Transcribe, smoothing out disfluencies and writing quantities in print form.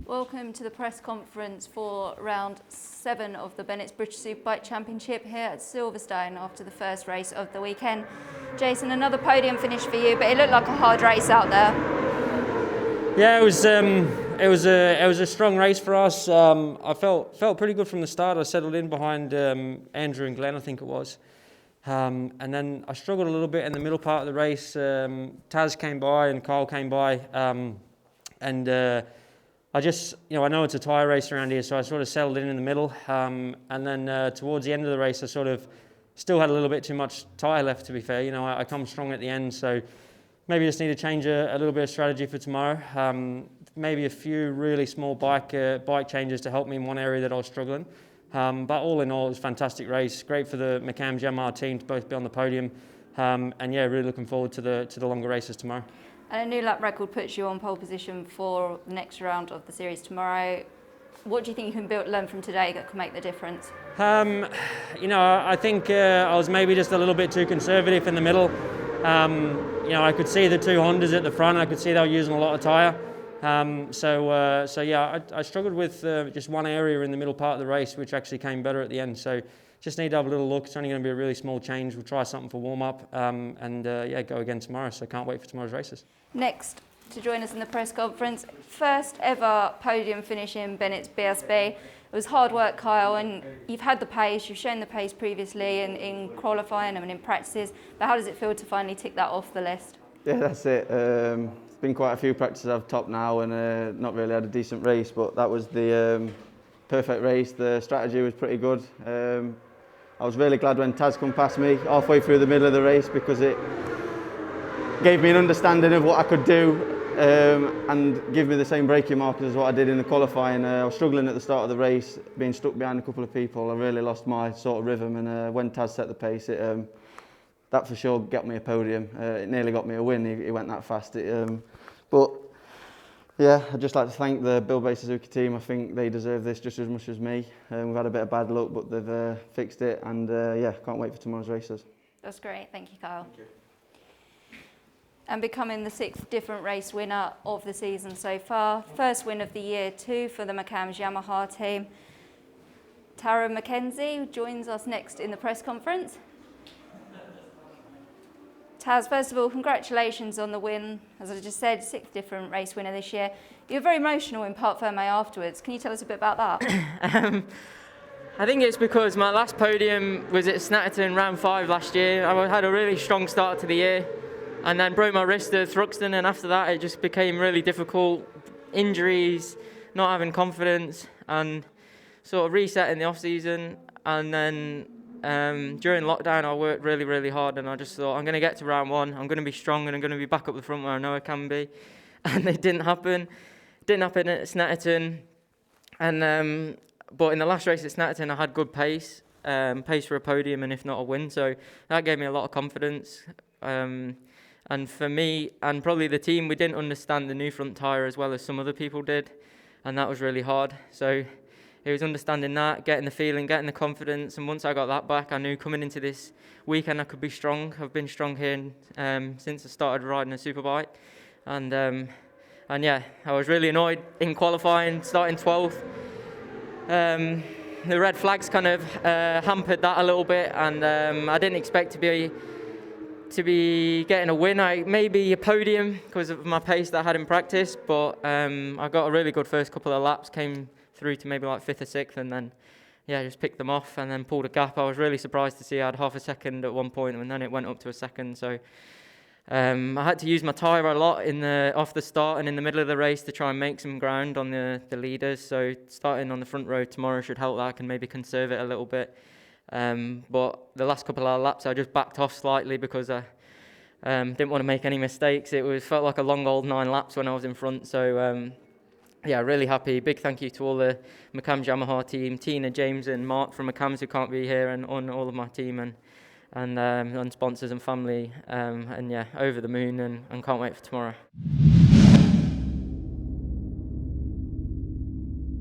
Welcome to the press conference for round 7 of the Bennetts British Superbike Championship here at Silverstone after the first race of the weekend. Jason, another podium finish for you, but it looked like a hard race out there. Yeah, it was a strong race for us. I felt pretty good from the start. I settled in behind Andrew and Glenn, I think it was. And then I struggled a little bit in the middle part of the race. Taz came by and Kyle came by, I just, I know it's a tyre race around here, so I sort of settled in the middle. And then towards the end of the race, I sort of still had a little bit too much tyre left, to be fair. I come strong at the end, so maybe just need to change a little bit of strategy for tomorrow. Maybe a few really small bike changes to help me in one area that I was struggling. But all in all, it was a fantastic race. Great for the Mackenzie Yamaha team to both be on the podium. And yeah, really looking forward to the longer races tomorrow. And a new lap record puts you on pole position for the next round of the series tomorrow. What do you think you can learn from today that can make the difference? I think I was maybe just a little bit too conservative in the middle. I could see the two Hondas at the front. I could see they were using a lot of tyre. So yeah, I struggled with just one area in the middle part of the race, which actually came better at the end. So just need to have a little look. It's only going to be a really small change. We'll try something for warm-up and go again tomorrow. So can't wait for tomorrow's races. Next, to join us in the press conference, first ever podium finish in Bennetts BSB. It was hard work, Kyle, and you've had the pace. You've shown the pace previously in qualifying and in practices. But how does it feel to finally tick that off the list? Yeah, that's it. It's been quite a few practices I've topped now and not really had a decent race, but that was the perfect race. The strategy was pretty good. I was really glad when Taz come past me halfway through the middle of the race because it gave me an understanding of what I could do and give me the same braking markers as what I did in the qualifying. I was struggling at the start of the race, being stuck behind a couple of people. I really lost my sort of rhythm, and when Taz set the pace, that for sure got me a podium. It nearly got me a win. He went that fast. But yeah, I'd just like to thank the Bill Bay Suzuki team. I think they deserve this just as much as me. We've had a bit of bad luck, but they've fixed it, and yeah, can't wait for tomorrow's races. That's great. Thank you, Kyle. Thank you. And becoming the 6th different race winner of the season so far. First win of the year too for the Mackenzie Yamaha team. Tarran Mackenzie joins us next in the press conference. Taz, first of all, congratulations on the win. As I just said, 6th different race winner this year. You were very emotional in Parc Ferme afterwards. Can you tell us a bit about that? I think it's because my last podium was at Snetterton round 5 last year. I had a really strong start to the year and then broke my wrist at Thruxton, and after that it just became really difficult. Injuries, not having confidence, and sort of reset in the off-season. And then during lockdown I worked really, really hard, and I just thought I'm going to get to round 1, I'm going to be strong and I'm going to be back up the front where I know I can be. And it didn't happen. It didn't happen at Snetterton. And but in the last race at Snetterton I had good pace for a podium and if not a win, so that gave me a lot of confidence. And for me and probably the team, we didn't understand the new front tyre as well as some other people did, and that was really hard. So it was understanding that, getting the feeling, getting the confidence, and once I got that back, I knew coming into this weekend I could be strong. I've been strong here since I started riding a superbike, and yeah, I was really annoyed in qualifying, starting 12th. The red flags kind of hampered that a little bit, and I didn't expect to be getting a win. Maybe a podium because of my pace that I had in practice, but I got a really good first couple of laps, came through to maybe like 5th or 6th, and then yeah, just picked them off and then pulled a gap. I was really surprised to see I had half a second at one point, and then it went up to a second. So I had to use my tyre a lot off the start and in the middle of the race to try and make some ground on the leaders. So starting on the front row tomorrow should help that. I can maybe conserve it a little bit. But the last couple of laps I just backed off slightly because I didn't want to make any mistakes. It felt like a long old 9 laps when I was in front. So yeah, really happy. Big thank you to all the Mackenzie Yamaha team, Tina, James and Mark from Mackenzie who can't be here, and on all of my team and sponsors and family. And yeah, over the moon and can't wait for tomorrow.